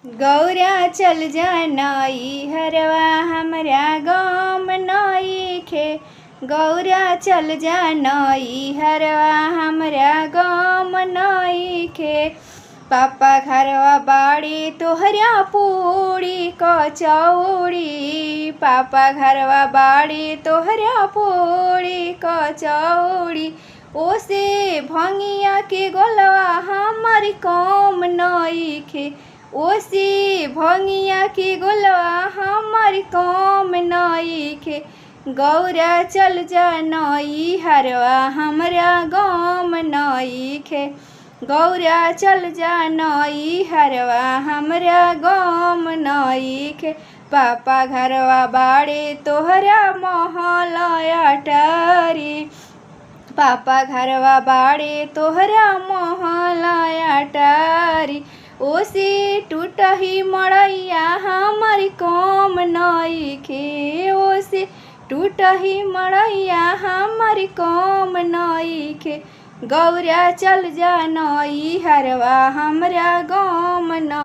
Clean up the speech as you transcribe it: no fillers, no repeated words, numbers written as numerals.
गौरा चल जानई हरवा हमरा गाम नईखे। गौरा चल जानई हरवा हमरा गाम नईखे। पापा घरवा बाड़ी तोहरा पूड़ी कचौड़ी। पापा घरवा बाड़ी तोहरा पूड़ी कचौड़ी। ओसे भंगिया के गोलवा हमर काम नईखे। ओसे भंगिया के गोलवा हमर काम नईखे। गौरा चल जानई हरवा हमरा गाम नईखे। गौरा चल जानई हरवा हमरा गाम नईखे। पापा घरवा बाड़े तोहरा महल अटारी। पापा घरवा बाड़े तोहरा महल अटारी। ओसे टूटही मड़ैया हमर काम नईखे। ओसे टूटही मड़ैया हमर काम नईखे। गौरा चल जानई हरवा हमरा गाम न